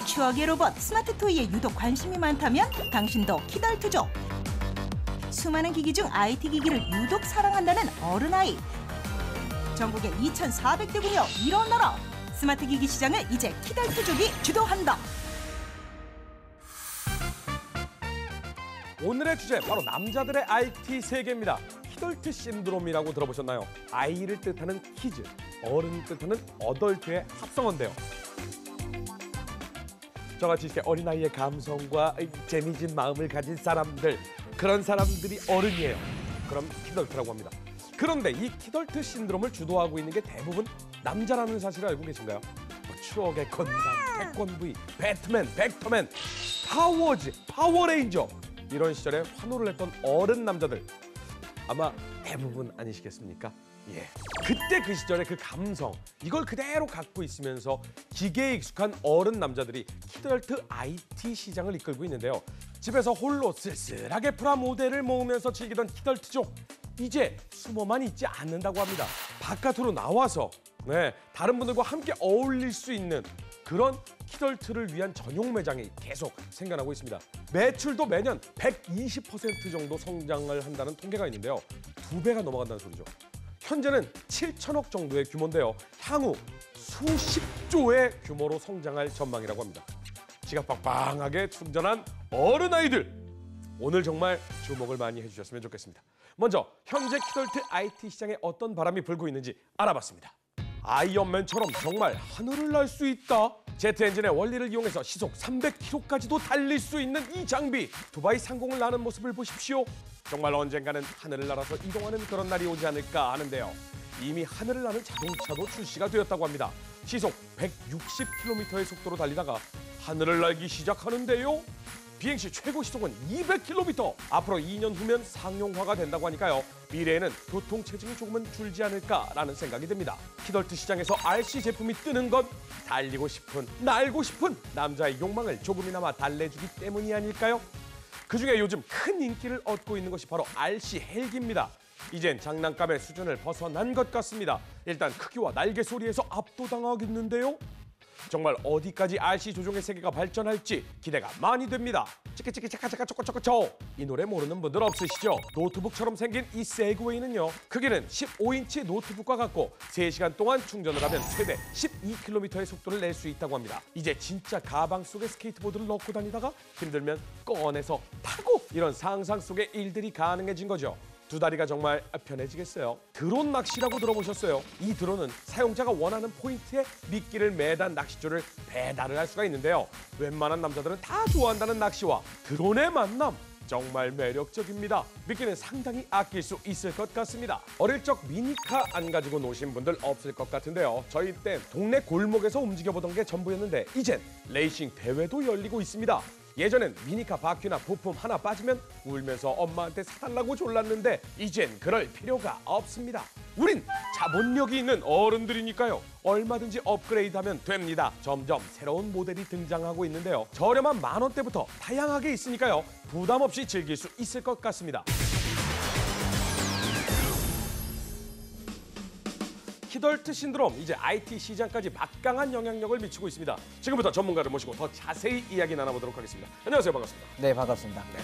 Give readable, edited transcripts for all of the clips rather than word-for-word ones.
추억의 로봇 스마트 토이에 유독 관심이 많다면 당신도 키덜트족. 수많은 기기 중 IT 기기를 유독 사랑한다는 어른아이. 전국에 2,400대군요. 일어나라. 스마트 기기 시장을 이제 키덜트족이 주도한다. 오늘의 주제 바로 남자들의 IT 세계입니다. 키덜트 신드롬이라고 들어보셨나요? 아이를 뜻하는 키즈, 어른을 뜻하는 어덜트의 합성어인데요. 저같이 이렇게 어린아이의 감성과 재미진 마음을 가진 사람들, 그런 사람들이 어른이에요. 그럼 키덜트라고 합니다. 그런데 이 키덜트 신드롬을 주도하고 있는 게 대부분 남자라는 사실을 알고 계신가요? 뭐 추억의 건담, 태권브이, 배트맨, 벡터맨, 파워즈, 파워레인저 이런 시절에 환호를 했던 어른 남자들 아마 대부분 아니시겠습니까? 예. 그때 그 시절의 그 감성 이걸 그대로 갖고 있으면서 기계에 익숙한 어른 남자들이 키덜트 IT 시장을 이끌고 있는데요. 집에서 홀로 쓸쓸하게 프라모델을 모으면서 즐기던 키덜트족 이제 숨어만 있지 않는다고 합니다. 바깥으로 나와서 다른 분들과 함께 어울릴 수 있는 그런 키덜트를 위한 전용 매장이 계속 생겨나고 있습니다. 매출도 매년 120% 정도 성장을 한다는 통계가 있는데요. 2배가 넘어간다는 소리죠. 현재는 7천억 정도의 규모인데요. 향후 수십조의 규모로 성장할 전망이라고 합니다. 지갑 빵빵하게 충전한 어른아이들! 오늘 정말 주목을 많이 해주셨으면 좋겠습니다. 먼저 현재 키덜트 IT 시장에 어떤 바람이 불고 있는지 알아봤습니다. 아이언맨처럼 정말 하늘을 날 수 있다. 제트 엔진의 원리를 이용해서 시속 300km까지도 달릴 수 있는 이 장비. 두바이 상공을 나는 모습을 보십시오. 정말 언젠가는 하늘을 날아서 이동하는 그런 날이 오지 않을까 하는데요. 이미 하늘을 나는 자동차도 출시가 되었다고 합니다. 시속 160km의 속도로 달리다가 하늘을 날기 시작하는데요. 비행시 최고 시속은 200km. 앞으로 2년 후면 상용화가 된다고 하니까요. 미래에는 교통체증이 조금은 줄지 않을까라는 생각이 듭니다. 키덜트 시장에서 RC 제품이 뜨는 건 달리고 싶은, 날고 싶은 남자의 욕망을 조금이나마 달래주기 때문이 아닐까요? 그중에 요즘 큰 인기를 얻고 있는 것이 바로 RC 헬기입니다. 이젠 장난감의 수준을 벗어난 것 같습니다. 일단 크기와 날개 소리에서 압도당하겠는데요. 정말 어디까지 RC 조종의 세계가 발전할지 기대가 많이 됩니다. 치키치키 차카차카 초코초코초 이 노래 모르는 분들 없으시죠? 노트북처럼 생긴 이 세그웨이는요. 크기는 15인치 노트북과 같고 3시간 동안 충전을 하면 최대 12km의 속도를 낼 수 있다고 합니다. 이제 진짜 가방 속에 스케이트보드를 넣고 다니다가 힘들면 꺼내서 타고 이런 상상 속의 일들이 가능해진 거죠. 두 다리가 정말 편해지겠어요. 드론 낚시라고 들어보셨어요? 이 드론은 사용자가 원하는 포인트에 미끼를 매단 낚싯줄을 배달을 할 수가 있는데요. 웬만한 남자들은 다 좋아한다는 낚시와 드론의 만남 정말 매력적입니다. 미끼는 상당히 아낄 수 있을 것 같습니다. 어릴 적 미니카 안 가지고 노신 분들 없을 것 같은데요. 저희 때 동네 골목에서 움직여보던 게 전부였는데 이젠 레이싱 대회도 열리고 있습니다. 예전엔 미니카 바퀴나 부품 하나 빠지면 울면서 엄마한테 사달라고 졸랐는데 이젠 그럴 필요가 없습니다. 우린 자본력이 있는 어른들이니까요. 얼마든지 업그레이드하면 됩니다. 점점 새로운 모델이 등장하고 있는데요. 저렴한 10,000원대부터 다양하게 있으니까요. 부담 없이 즐길 수 있을 것 같습니다. 키덜트 신드롬, 이제 IT 시장까지 막강한 영향력을 미치고 있습니다. 지금부터 전문가를 모시고 더 자세히 이야기 나눠보도록 하겠습니다. 안녕하세요. 반갑습니다. 네, 반갑습니다. 네.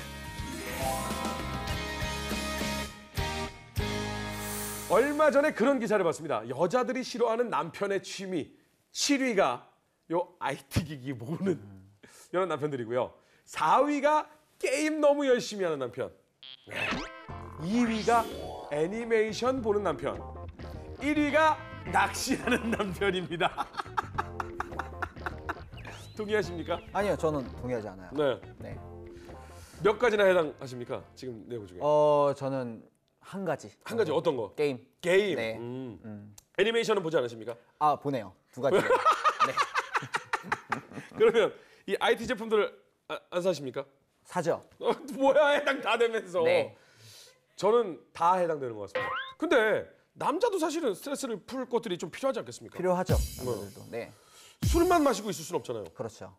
얼마 전에 그런 기사를 봤습니다. 여자들이 싫어하는 남편의 취미 7위가 요 IT 기기 모으는 이런 남편들이고요. 4위가 게임 너무 열심히 하는 남편. 네. 2위가 애니메이션 보는 남편. 1위가 낚시하는 남편입니다. 동의하십니까? 아니요, 저는 동의하지 않아요. 네. 네. 몇 가지나 해당하십니까? 지금 내용 중에. 저는 한 가지. 한 가지 어떤 거? 게임. 게임. 네. 애니메이션은 보지 않으십니까? 아, 보내요. 두 가지. 네. 그러면 이 IT 제품들을 안 사십니까? 사죠. 뭐야, 해당 다 되면서. 네. 저는 다 해당되는 것 같습니다. 근데 남자도 사실은 스트레스를 풀 것들이 좀 필요하지 않겠습니까? 필요하죠. 남자들도. 네. 술만 마시고 있을 수는 없잖아요. 그렇죠.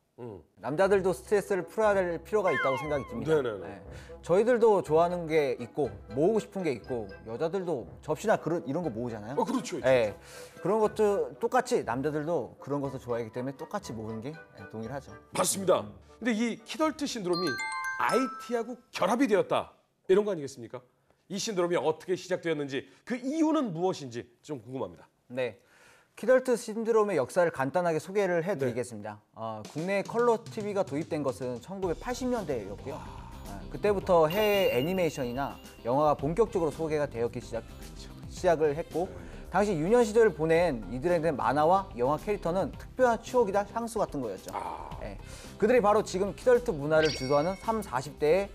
남자들도 스트레스를 풀어야 할 필요가 있다고 생각이 듭니다. 네네네. 네. 저희들도 좋아하는 게 있고 모으고 싶은 게 있고 여자들도 접시나 그릇 이런 거 모으잖아요. 그렇죠. 네. 그런 것도 똑같이 남자들도 그런 것을 좋아하기 때문에 똑같이 모으는 게 동일하죠. 맞습니다. 근데 이 키덜트 신드롬이 IT하고 결합이 되었다 이런 거 아니겠습니까? 이 신드롬이 어떻게 시작되었는지 그 이유는 무엇인지 좀 궁금합니다. 네. 키덜트 신드롬의 역사를 간단하게 소개를 해드리겠습니다. 국내 컬러 TV가 도입된 것은 1980년대였고요. 그때부터 해외 애니메이션이나 영화가 본격적으로 소개가 되었기 시작을 했고 당시 유년 시절을 보낸 이들에 대한 만화와 영화 캐릭터는 특별한 추억이다 향수 같은 거였죠. 네. 그들이 바로 지금 키덜트 문화를 주도하는 30, 40대의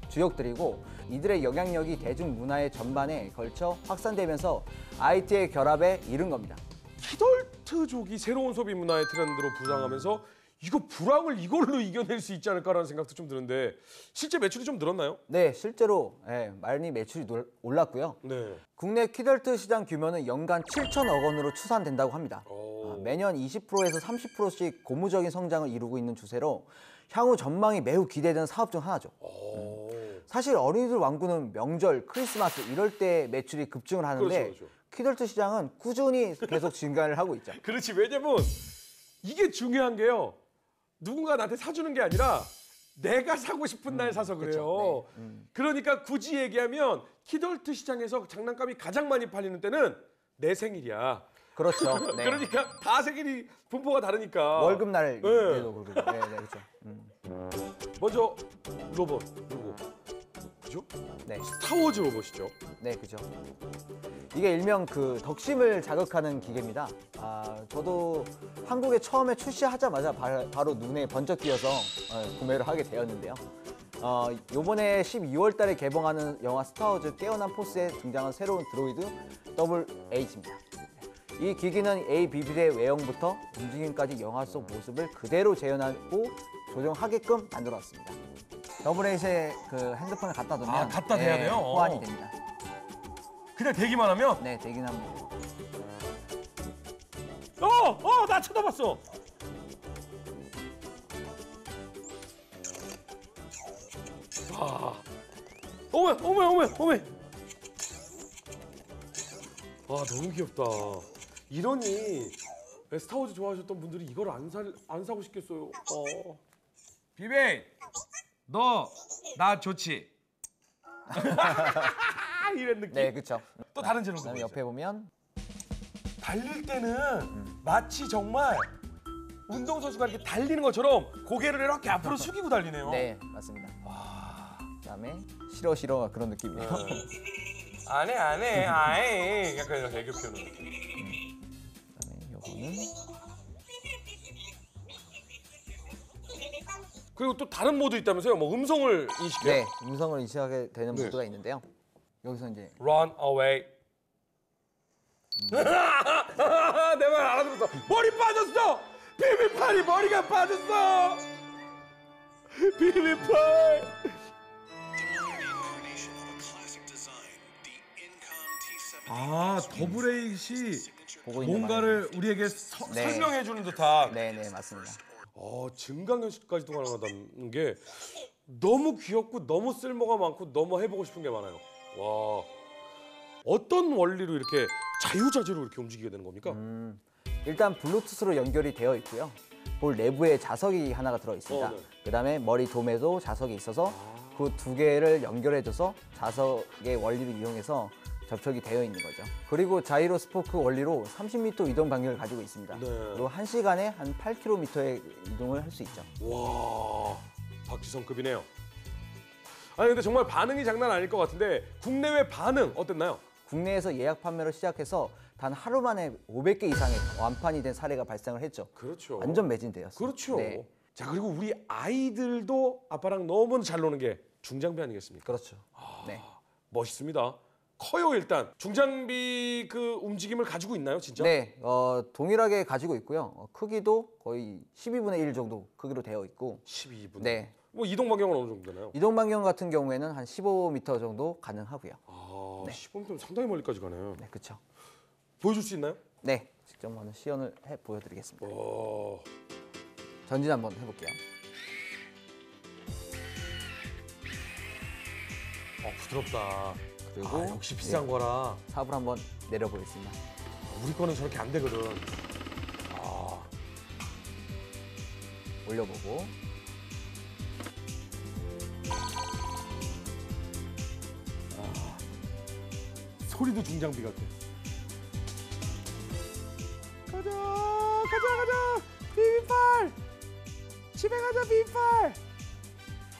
주역들이고 이들의 영향력이 대중문화의 전반에 걸쳐 확산되면서 IT의 결합에 이른 겁니다. 키덜트족이 새로운 소비 문화의 트렌드로 부상하면서 이거 불황을 이걸로 이겨낼 수 있지 않을까라는 생각도 좀 드는데 실제 매출이 좀 늘었나요? 네, 실제로 많이 매출이 올랐고요. 네. 국내 키덜트 시장 규모는 연간 7천억 원으로 추산된다고 합니다. 매년 20%에서 30%씩 고무적인 성장을 이루고 있는 추세로 향후 전망이 매우 기대되는 사업 중 하나죠. 사실 어린이들 왕국은 명절, 크리스마스 이럴 때 매출이 급증을 하는데 그렇죠. 키덜트 시장은 꾸준히 계속 증가를 하고 있죠. 그렇지. 왜냐면 이게 중요한 게요. 누군가 나한테 사주는 게 아니라 내가 사고 싶은 날 사서 그래요. 네. 그러니까 굳이 얘기하면 키덜트 시장에서 장난감이 가장 많이 팔리는 때는 내 생일이야. 그렇죠. 네. 그러니까 다 생일이 분포가 다르니까. 월급날 때도 그렇고. 네, 그렇죠. 먼저 로봇 누구? 그죠? 네. 스타워즈 로봇이죠. 네, 그죠. 이게 일명 그 덕심을 자극하는 기계입니다. 저도 한국에 처음에 출시하자마자 바로 눈에 번쩍 띄어서 구매를 하게 되었는데요. 요번에 12월 달에 개봉하는 영화 스타워즈 깨어난 포스에 등장한 새로운 드로이드 더블 H입니다. 이 기기는 ABB의 외형부터 움직임까지 영화 속 모습을 그대로 재현하고 조정하게끔 만들었습니다. 더블 H에 그 핸드폰을 갖다 놓으면 갖다 대야 돼요? 호환이 됩니다. 그냥 대기만 하면? 네, 대기는 합니다. 나 쳐다봤어. 어머. 너무 귀엽다. 이러니 스타워즈 좋아하셨던 분들이 이걸 안 사고 싶겠어요. 비베, 너 나 좋지? 이런 느낌. 네, 그렇죠. 또 다른 제로 그다음에 옆에 보면 달릴 때는 마치 정말 운동선수가 이렇게 달리는 것처럼 고개를 이렇게 앞으로 숙이고 달리네요. 네, 맞습니다. 그다음에 싫어 그런 느낌이에요. 안 해. 아이. 약간 이런 애교 표현을. 그다음에 요거는 그리고 또 다른 모드 있다면서요? 뭐 음성을 인식해요? 네, 음성을 인식하게 되는 네. 모드가 있는데요. 여기서 이제 Run away. 내 말 알아들었어. 머리 빠졌어. 비비팔이 머리가 빠졌어. 비비팔. 더블 A이 보고 있는 뭔가를 우리에게 네. 설명해 주는 듯한. 네, 맞습니다. 증강현실까지도 가능하다는 게 너무 귀엽고 너무 쓸모가 많고 너무 해보고 싶은 게 많아요. 와, 어떤 원리로 이렇게 자유자재로 이렇게 움직이게 되는 겁니까? 일단 블루투스로 연결이 되어 있고요. 볼 내부에 자석이 하나가 들어 있습니다. 네. 그다음에 머리 돔에도 자석이 있어서 그 두 개를 연결해줘서 자석의 원리를 이용해서 접촉이 되어 있는 거죠. 그리고 자이로 스포크 원리로 30m 이동 반경을 가지고 있습니다. 네. 그리고 1시간에 한 8km의 이동을 할 수 있죠. 와, 박지성급이네요. 아니 근데 정말 반응이 장난 아닐 것 같은데 국내외 반응 어땠나요? 국내에서 예약 판매로 시작해서 단 하루 만에 500개 이상의 완판이 된 사례가 발생을 했죠. 그렇죠. 완전 매진되었어요. 그렇죠. 네. 자, 그리고 우리 아이들도 아빠랑 너무 잘 노는 게 중장비 아니겠습니까? 그렇죠. 네. 멋있습니다. 커요 일단. 중장비 그 움직임을 가지고 있나요 진짜? 네, 동일하게 가지고 있고요. 크기도 거의 12분의 1 정도 크기로 되어 있고 12분. 네. 뭐 이동 반경은 어느 정도 되나요? 이동 반경 같은 경우에는 한 15m 정도 가능하고요. 네. 15m 상당히 멀리까지 가네요. 네, 그렇죠. 보여줄 수 있나요? 네, 직접 한번 시연을 해 보여드리겠습니다. 오. 전진 한번 해볼게요. 부드럽다. 그리고 역시 비싼 거라. 삽을 한번 내려보겠습니다. 우리 거는 저렇게 안 되거든. 올려보고. 소리도 중장비 같아. 가자, 가자, 가자. 비빔팔. 집에 가자, 비빔팔.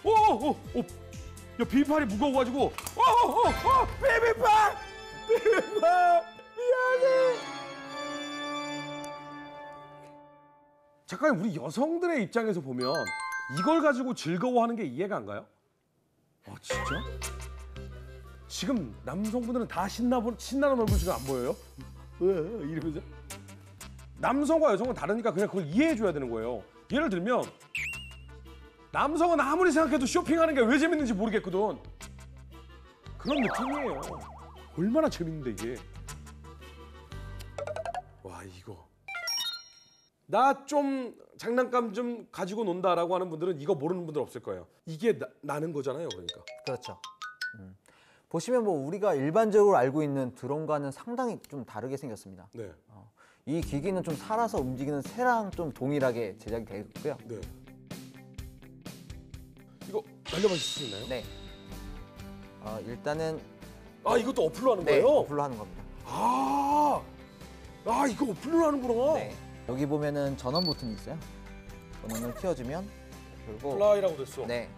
오. 야, 비빔팔이 무거워가지고. 비빔팔. 미안해. 잠깐 우리 여성들의 입장에서 보면 이걸 가지고 즐거워하는 게 이해가 안 가요? 진짜? 지금 남성분들은 다 신나는 얼굴 지금 안 보여요? 왜 이러면서 남성과 여성은 다르니까 그냥 그걸 이해해줘야 되는 거예요. 예를 들면 남성은 아무리 생각해도 쇼핑하는 게 왜 재밌는지 모르겠거든. 그런 느낌이에요. 얼마나 재밌는데 이게. 와 이거 나 좀 장난감 좀 가지고 논다라고 하는 분들은 이거 모르는 분들 없을 거예요. 이게 나는 거잖아요, 그러니까. 그렇죠. 보시면 뭐 우리가 일반적으로 알고 있는 드론과는 상당히 좀 다르게 생겼습니다. 네. 이 기기는 좀 살아서 움직이는 새랑 좀 동일하게 제작이 되어 있고요. 네. 이거 날려볼 수 있나요? 네. 일단은 이것도 어플로 하는 네, 거예요? 어플로 하는 겁니다. 이거 어플로 하는구나. 네. 여기 보면은 전원 버튼이 있어요. 전원을 키워주면 그리고 플라이라고 됐어. 네.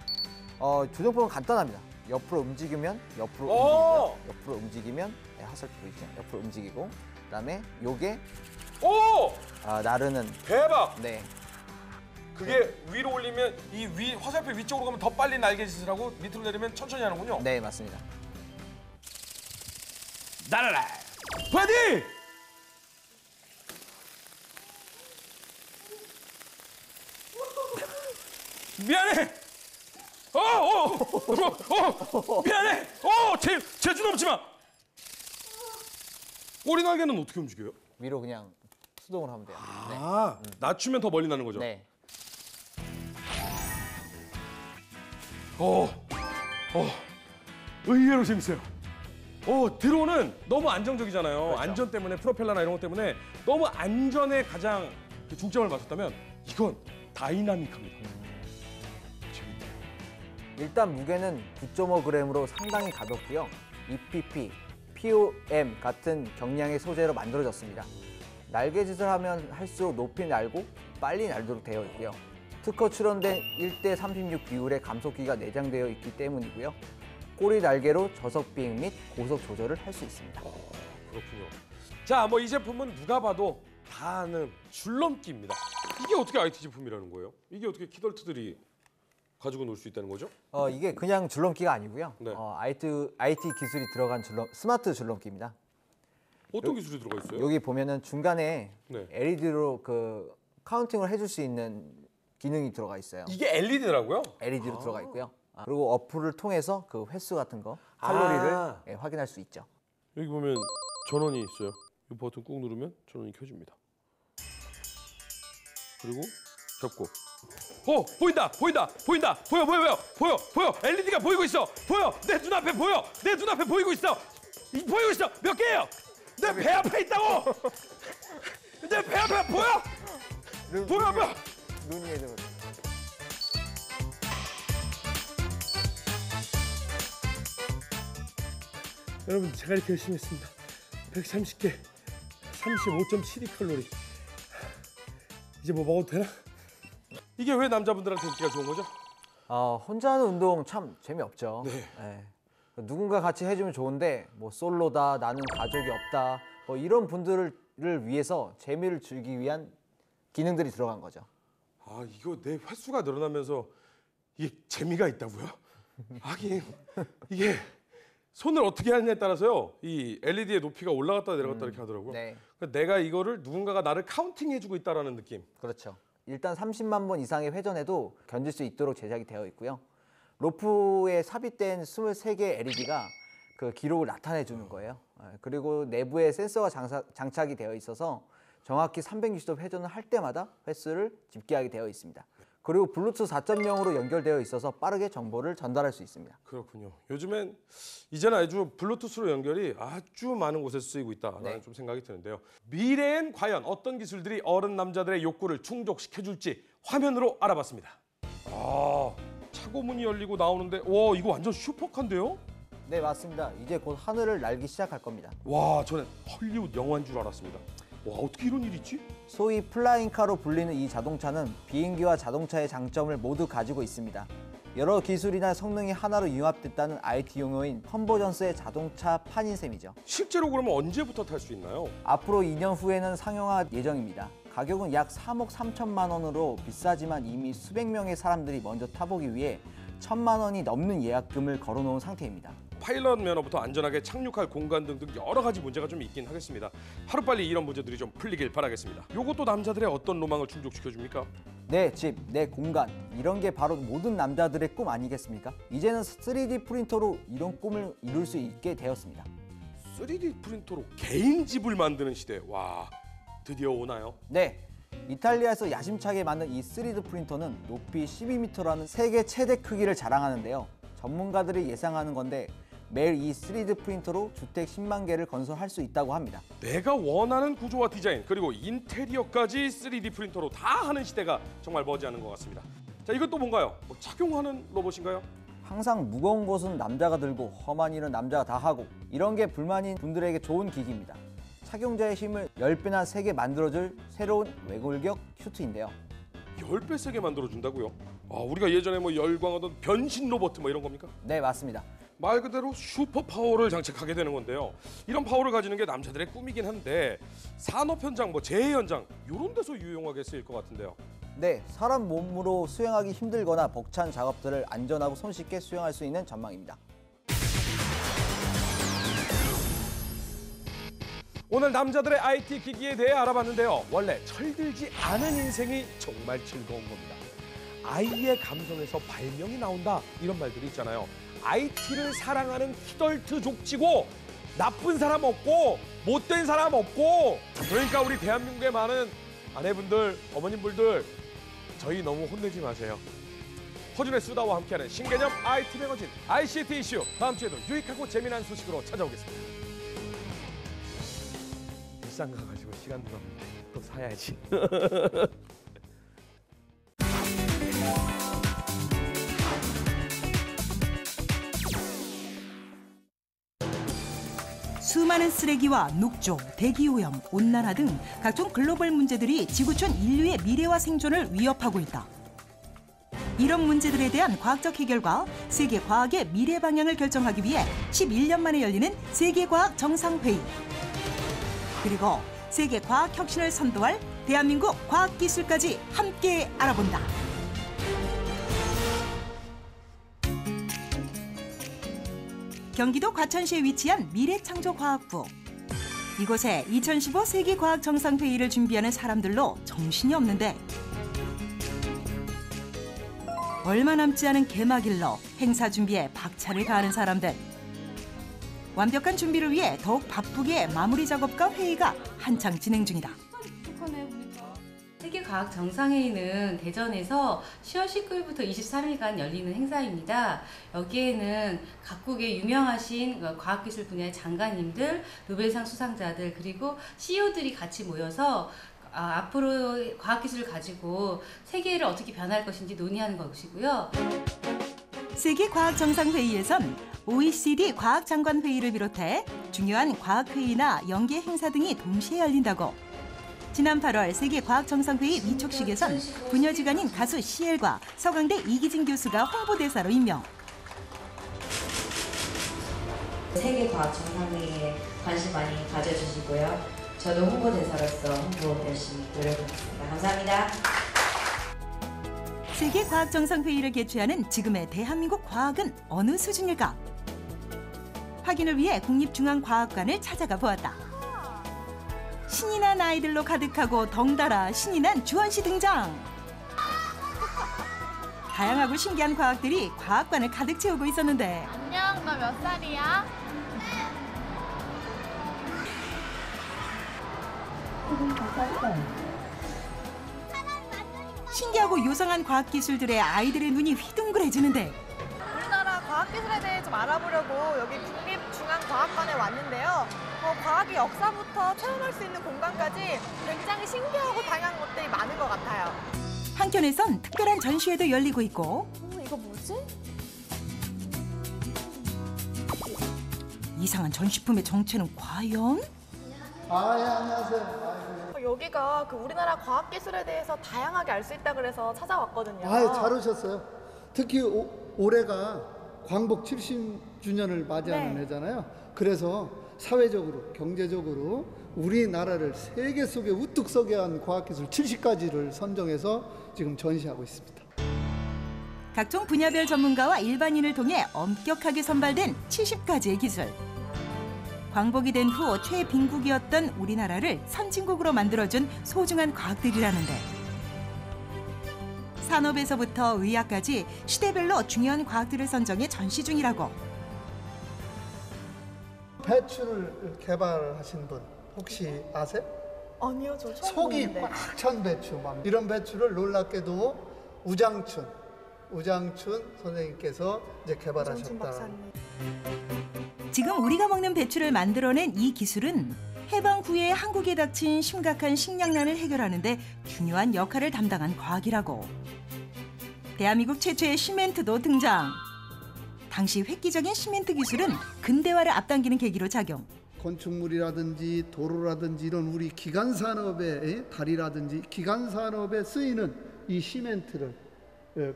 조정법은 간단합니다. 옆으로 움직이면 옆으로 움직이고요. 옆으로 움직이면 네, 화살표 보이죠? 옆으로 움직이고 그다음에 요게 오! 나르는 대박! 네. 그게 위로 올리면 이 화살표 위쪽으로 가면 더 빨리 날개짓을 하고 밑으로 내리면 천천히 하는군요. 네, 맞습니다. 날아라! 파이팅! 미안해! 미안해! 재주 넘지 마! 꼬리 날개는 어떻게 움직여요? 위로 그냥 수동으로 하면 돼요. 낮추면 더 멀리 나는 거죠? 네. 의외로 재밌어요. 드론은 너무 안정적이잖아요. 그렇죠. 안전 때문에 프로펠러나 이런 것 때문에 너무 안전에 가장 중점을 맞췄다면 이건 다이나믹합니다. 재밌다. 일단 무게는 9.5g으로 상당히 가볍고요. EPP, POM 같은 경량의 소재로 만들어졌습니다. 날개짓을 하면 할수록 높이 날고 빨리 날도록 되어 있고요. 특허 출원된 1:36 비율의 감속기가 내장되어 있기 때문이고요. 꼬리 날개로 저속 비행 및 고속 조절을 할 수 있습니다. 그렇군요. 자, 뭐 이 제품은 누가 봐도 다 아는 줄넘기입니다. 이게 어떻게 IT 제품이라는 거예요? 이게 어떻게 키덜트들이 가지고 놀 수 있다는 거죠? 이게 그냥 줄넘기가 아니고요. 네. IT 기술이 들어간 스마트 줄넘기입니다. 어떤 기술이 들어가 있어요? 여기 보면은 중간에 네. LED로 그 카운팅을 해줄 수 있는 기능이 들어가 있어요. 이게 LED라고요? LED로 들어가 있고요. 그리고 어플을 통해서 그 횟수 같은 거, 칼로리를 아. 확인할 수 있죠. 여기 보면 전원이 있어요. 이 버튼 꾹 누르면 전원이 켜집니다. 그리고 접고. 보인다. 보여. LED가 보이고 있어. 보여. 내 눈앞에 보여. 내 눈앞에 보이고 있어. 보이고 있어. 몇 개예요? 내 배 앞에 있다고. 내 배 앞에 보여? 보여. 눈 위에 있는 거. 여러분 제가 이렇게 열심히 했습니다. 130개, 35.72칼로리. 이제 뭐 먹어도 되나? 이게 왜 남자분들한테 인기가 좋은 거죠? 혼자 하는 운동 참 재미없죠. 네. 예. 누군가 같이 해주면 좋은데 뭐 솔로다, 나는 가족이 없다, 뭐 이런 분들을 위해서 재미를 주기 위한 기능들이 들어간 거죠. 이거 내 횟수가 늘어나면서 이게 재미가 있다고요? 하긴 이게 손을 어떻게 하느냐에 따라서요. 이 LED의 높이가 올라갔다 내려갔다 이렇게 하더라고요. 네, 그러니까 내가 이거를 누군가가 나를 카운팅해주고 있다라는 느낌. 그렇죠. 일단 30만 번 이상의 회전에도 견딜 수 있도록 제작이 되어 있고요. 로프에 삽입된 23개 LED가 그 기록을 나타내 주는 거예요. 그리고 내부에 센서가 장착이 되어 있어서 정확히 360도 회전을 할 때마다 횟수를 집계하게 되어 있습니다. 그리고 블루투스 4.0으로 연결되어 있어서 빠르게 정보를 전달할 수 있습니다. 그렇군요. 요즘엔 이제는 아주 블루투스로 연결이 아주 많은 곳에 쓰이고 있다라는 네. 좀 생각이 드는데요. 미래엔 과연 어떤 기술들이 어른 남자들의 욕구를 충족시켜줄지 화면으로 알아봤습니다. 차고문이 열리고 나오는데 와 이거 완전 슈퍼카인데요? 네, 맞습니다. 이제 곧 하늘을 날기 시작할 겁니다. 와 저는 헐리우드 영화인 줄 알았습니다. 와 어떻게 이런 일이 있지? 소위 플라잉카로 불리는 이 자동차는 비행기와 자동차의 장점을 모두 가지고 있습니다. 여러 기술이나 성능이 하나로 융합됐다는 IT 용어인 컨버전스의 자동차 판인 셈이죠. 실제로 그러면 언제부터 탈 수 있나요? 앞으로 2년 후에는 상용화 예정입니다. 가격은 약 3억 3천만 원으로 비싸지만 이미 수백 명의 사람들이 먼저 타보기 위해 1,000만 원이 넘는 예약금을 걸어놓은 상태입니다. 파일럿 면허부터 안전하게 착륙할 공간 등등 여러 가지 문제가 좀 있긴 하겠습니다. 하루빨리 이런 문제들이 좀 풀리길 바라겠습니다. 요것도 남자들의 어떤 로망을 충족시켜줍니까? 내 집, 내 공간, 이런 게 바로 모든 남자들의 꿈 아니겠습니까? 이제는 3D 프린터로 이런 꿈을 이룰 수 있게 되었습니다. 3D 프린터로 개인 집을 만드는 시대. 와, 드디어 오나요? 네, 이탈리아에서 야심차게 만든 이 3D 프린터는 높이 12m라는 세계 최대 크기를 자랑하는데요. 전문가들이 예상하는 건데 매일 이 3D 프린터로 주택 10만 개를 건설할 수 있다고 합니다. 내가 원하는 구조와 디자인 그리고 인테리어까지 3D 프린터로 다 하는 시대가 정말 머지않은 것 같습니다. 자, 이것도 뭔가요? 뭐 착용하는 로봇인가요? 항상 무거운 것은 남자가 들고 험한 일은 남자가 다 하고 이런 게 불만인 분들에게 좋은 기기입니다. 착용자의 힘을 10배나 세게 만들어줄 새로운 외골격 큐트인데요. 10배 세게 만들어준다고요? 우리가 예전에 뭐 열광하던 변신 로봇 뭐 이런 겁니까? 네, 맞습니다. 말 그대로 슈퍼 파워를 장착하게 되는 건데요. 이런 파워를 가지는 게 남자들의 꿈이긴 한데 산업 현장, 뭐 재해 현장 이런 데서 유용하게 쓰일 것 같은데요. 네, 사람 몸으로 수행하기 힘들거나 벅찬 작업들을 안전하고 손쉽게 수행할 수 있는 전망입니다. 오늘 남자들의 IT 기기에 대해 알아봤는데요. 원래 철들지 않은 인생이 정말 즐거운 겁니다. 아이의 감성에서 발명이 나온다 이런 말들이 있잖아요. IT를 사랑하는 키덜트 족치고 나쁜 사람 없고 못된 사람 없고 그러니까 우리 대한민국의 많은 아내분들, 어머님분들 저희 너무 혼내지 마세요. 허준의 수다와 함께하는 신개념 IT 매거진 ICT 이슈 다음 주에도 유익하고 재미난 소식으로 찾아오겠습니다. 비싼 거 가지고 시간 들었는데 또 사야지. 수많은 쓰레기와 녹조, 대기오염, 온난화 등 각종 글로벌 문제들이 지구촌 인류의 미래와 생존을 위협하고 있다. 이런 문제들에 대한 과학적 해결과 세계 과학의 미래 방향을 결정하기 위해 11년 만에 열리는 세계과학 정상회의. 그리고 세계 과학 혁신을 선도할 대한민국 과학기술까지 함께 알아본다. 경기도 과천시에 위치한 미래창조과학부. 이곳에 2015 세계과학정상회의를 준비하는 사람들로 정신이 없는데 얼마 남지 않은 개막일로 행사 준비에 박차를 가하는 사람들. 완벽한 준비를 위해 더욱 바쁘게 마무리 작업과 회의가 한창 진행 중이다. 세계과학정상회의는 대전에서 10월 19일부터 23일간 열리는 행사입니다. 여기에는 각국의 유명하신 과학기술 분야의 장관님들, 노벨상 수상자들, 그리고 CEO들이 같이 모여서 앞으로 과학기술을 가지고 세계를 어떻게 변화할 것인지 논의하는 것이고요. 세계과학정상회의에선 OECD 과학장관회의를 비롯해 중요한 과학회의나 연계 행사 등이 동시에 열린다고. 지난 8월 세계과학정상회의 위촉식에선 부녀지간인 가수 CL과 서강대 이기진 교수가 홍보대사로 임명. 세계과학정상회의에 관심 많이 가져주시고요. 저도 홍보대사로서 홍보 열심히 노력하겠습니다. 감사합니다. 세계과학정상회의를 개최하는 지금의 대한민국 과학은 어느 수준일까? 확인을 위해 국립중앙과학관을 찾아가 보았다. 신이 난 아이들로 가득하고 덩달아 신이 난 주원 씨 등장. 다양하고 신기한 과학들이 과학관을 가득 채우고 있었는데. 안녕, 너 몇 살이야? 신기하고 요상한 과학기술들에 아이들의 눈이 휘둥그레지는데 우리나라 과학기술에 대해 좀 알아보려고 여기 국립중앙과학관에 왔는데요. 과학의 역사부터 체험할 수 있는 공간까지 굉장히 신기하고 다양한 것들이 많은 것 같아요. 한켠에선 특별한 전시회도 열리고 있고 이거 뭐지? 이상한 전시품의 정체는 과연? 안녕하세요. 여기가 그 우리나라 과학기술에 대해서 다양하게 알 수 있다 그래서 찾아왔거든요. 잘 오셨어요. 특히 올해가 광복 70주년을 맞이하는 네. 해잖아요. 그래서 사회적으로, 경제적으로 우리나라를 세계 속에 우뚝 서게 한 과학기술 70가지를 선정해서 지금 전시하고 있습니다. 각종 분야별 전문가와 일반인을 통해 엄격하게 선발된 70가지의 기술. 광복이 된 후 최빈국이었던 우리나라를 선진국으로 만들어준 소중한 과학들이라는데 산업에서부터 의학까지 시대별로 중요한 과학들을 선정해 전시 중이라고. 배추를 개발하신 분 혹시 아세요? 아니요, 저 처음 속이 보는데. 꽉 찬 배추. 이런 배추를 놀랍게도 우장춘 선생님께서 이제 정춘 개발하셨다. 박사님. 지금 우리가 먹는 배추를 만들어낸 이 기술은 해방 후에 한국에 닥친 심각한 식량난을 해결하는 데 중요한 역할을 담당한 과학이라고. 대한민국 최초의 시멘트도 등장. 당시 획기적인 시멘트 기술은 근대화를 앞당기는 계기로 작용. 건축물이라든지 도로라든지 이런 우리 기간 산업의 다리라든지 기간 산업에 쓰이는 이 시멘트를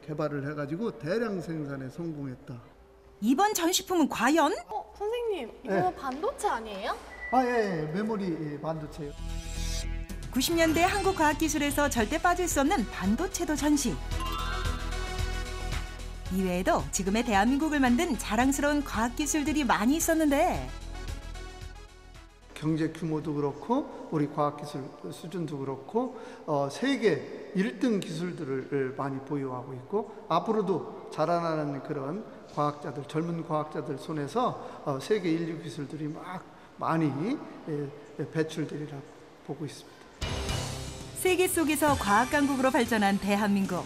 개발을 해가지고 대량 생산에 성공했다. 이번 전시품은 과연? 선생님, 이거 네. 반도체 아니에요? 예, 메모리 반도체요. 90년대 한국 과학기술에서 절대 빠질 수 없는 반도체도 전시. 이외에도 지금의 대한민국을 만든 자랑스러운 과학기술들이 많이 있었는데 경제 규모도 그렇고 우리 과학기술 수준도 그렇고 세계 1등 기술들을 많이 보유하고 있고 앞으로도 자라나는 그런 과학자들, 젊은 과학자들 손에서 세계 인류 기술들이 막 많이 배출되리라 보고 있습니다. 세계 속에서 과학 강국으로 발전한 대한민국.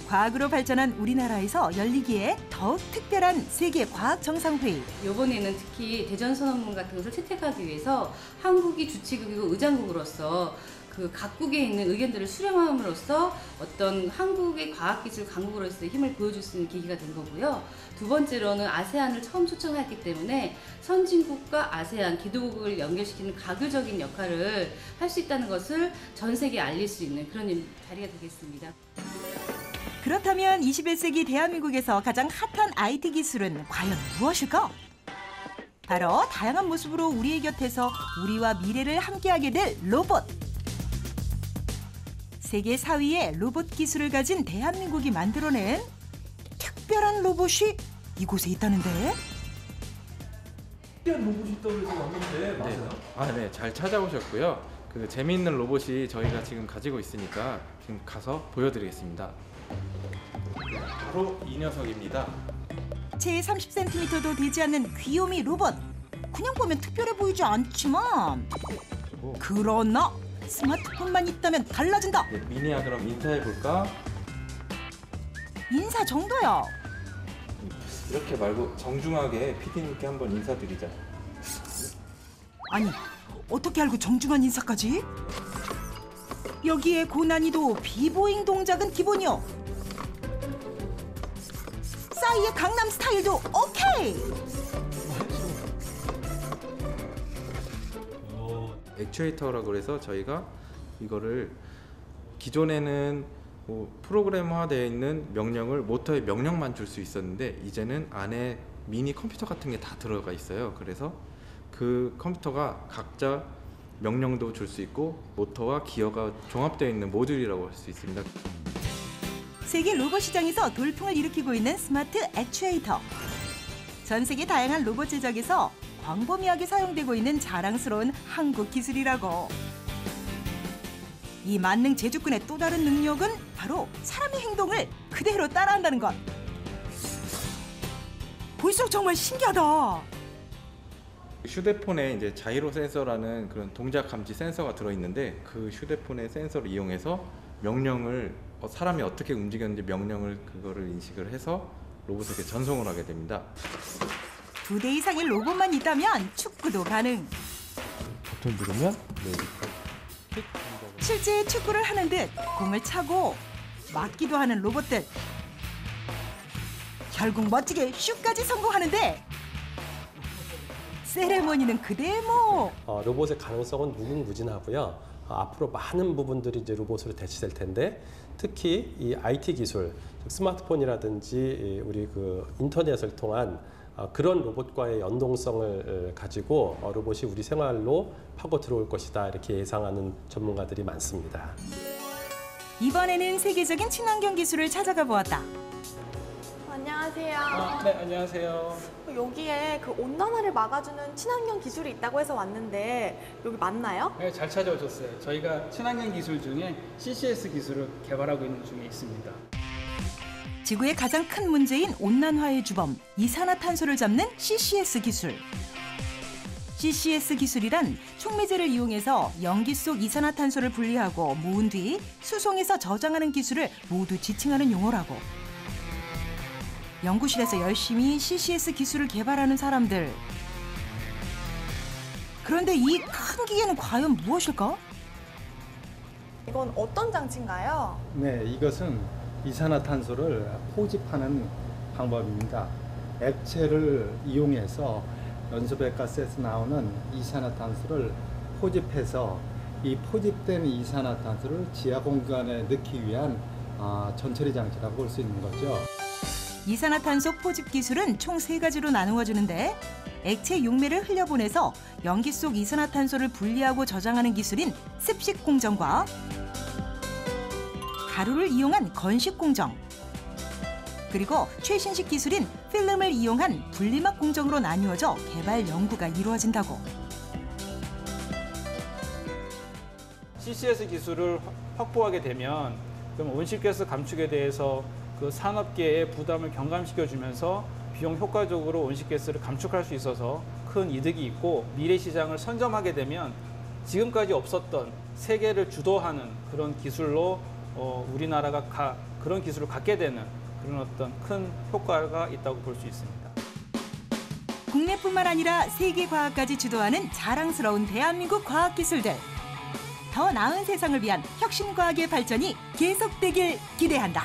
과학으로 발전한 우리나라에서 열리기에 더욱 특별한 세계 과학 정상회의. 이번에는 특히 대전선언문 같은 것을 채택하기 위해서 한국이 주최국이고 의장국으로서 그 각국에 있는 의견들을 수렴함으로써 어떤 한국의 과학기술 강국으로서의 힘을 보여줄 수 있는 계기가 된 거고요. 두 번째로는 아세안을 처음 초청했기 때문에 선진국과 아세안, 기도국을 연결시키는 가교적인 역할을 할 수 있다는 것을 전 세계에 알릴 수 있는 그런 자리가 되겠습니다. 그렇다면 21세기 대한민국에서 가장 핫한 IT 기술은 과연 무엇일까? 바로 다양한 모습으로 우리의 곁에서 우리와 미래를 함께하게 될 로봇. 세계 4위의 로봇 기술을 가진 대한민국이 만들어낸 특별한 로봇이 이곳에 있다는데? 특별한 로봇이 있다고 해서 왔는데 맞아요? 네, 잘 찾아오셨고요. 그 재미있는 로봇이 저희가 지금 가지고 있으니까 지금 가서 보여드리겠습니다. 바로 이 녀석입니다. 채 30cm도 되지 않는 귀요미 로봇. 그냥 보면 특별해 보이지 않지만 그러나 스마트폰만 있다면 달라진다. 네, 미니야 그럼 인사해볼까? 인사 정도야. 이렇게 말고 정중하게 PD님께 한번 인사드리자. 아니 어떻게 알고 정중한 인사까지? 여기에 고난이도 비보잉 동작은 기본이요. 싸이의 강남 스타일도 오케이. 액추에이터라고 해서 저희가 이거를 기존에는 뭐 프로그램화되어 있는 명령을 모터에 명령만 줄 수 있었는데 이제는 안에 미니 컴퓨터 같은 게 다 들어가 있어요. 그래서 그 컴퓨터가 각자 명령도 줄 수 있고 모터와 기어가 종합되어 있는 모듈이라고 할 수 있습니다. 세계 로봇 시장에서 돌풍을 일으키고 있는 스마트 액추에이터. 전 세계 다양한 로봇 제작에서 광범위하게 사용되고 있는 자랑스러운 한국 기술이라고. 이 만능 제주꾼의 또 다른 능력은 바로 사람의 행동을 그대로 따라한다는 것. 볼수록 정말 신기하다. 휴대폰에 이제 자이로 센서라는 그런 동작 감지 센서가 들어있는데 그 휴대폰의 센서를 이용해서 명령을 사람이 어떻게 움직였는지 명령을 그거를 인식을 해서 로봇에게 전송을 하게 됩니다. 2대 이상의 로봇만 있다면 축구도 가능. 버튼 누르면 실제 축구를 하는 듯 공을 차고 막기도 하는 로봇들. 결국 멋지게 슛까지 성공하는데 세레머니는 그대로. 로봇의 가능성은 무궁무진하고요. 앞으로 많은 부분들이 이제 로봇으로 대체될 텐데 특히 이 IT 기술, 즉 스마트폰이라든지 우리 그 인터넷을 통한 그런 로봇과의 연동성을 가지고 로봇이 우리 생활로 파고 들어올 것이다 이렇게 예상하는 전문가들이 많습니다. 이번에는 세계적인 친환경 기술을 찾아가 보았다. 안녕하세요. 네, 안녕하세요. 여기에 그 온난화를 막아주는 친환경 기술이 있다고 해서 왔는데 여기 맞나요? 네, 잘 찾아오셨어요. 저희가 친환경 기술 중에 CCS 기술을 개발하고 있는 중에 있습니다. 지구의 가장 큰 문제인 온난화의 주범 이산화탄소를 잡는 CCS 기술. CCS 기술이란 촉매제를 이용해서 연기 속 이산화탄소를 분리하고 모은 뒤 수송해서 저장하는 기술을 모두 지칭하는 용어라고. 연구실에서 열심히 CCS 기술을 개발하는 사람들. 그런데 이 큰 기계는 과연 무엇일까? 이건 어떤 장치인가요? 네, 이것은 이산화탄소를 포집하는 방법입니다. 액체를 이용해서 연소백가스에서 나오는 이산화탄소를 포집해서 이 포집된 이산화탄소를 지하 공간에 넣기 위한 전처리 장치라고 볼 수 있는 거죠. 이산화탄소 포집 기술은 총 3가지로 나누어지는데 액체 용매를 흘려보내서 연기 속 이산화탄소를 분리하고 저장하는 기술인 습식 공정과 가루를 이용한 건식 공정, 그리고 최신식 기술인 필름을 이용한 분리막 공정으로 나뉘어져 개발 연구가 이루어진다고. CCS 기술을 확보하게 되면 그럼 온실가스 감축에 대해서 그 산업계의 부담을 경감시켜주면서 비용 효과적으로 온실가스를 감축할 수 있어서 큰 이득이 있고 미래 시장을 선점하게 되면 지금까지 없었던 세계를 주도하는 그런 기술로 우리나라가 그런 기술을 갖게 되는 그런 어떤 큰 효과가 있다고 볼 수 있습니다. 국내뿐만 아니라 세계 과학까지 주도하는 자랑스러운 대한민국 과학기술들. 더 나은 세상을 위한 혁신과학의 발전이 계속되길 기대한다.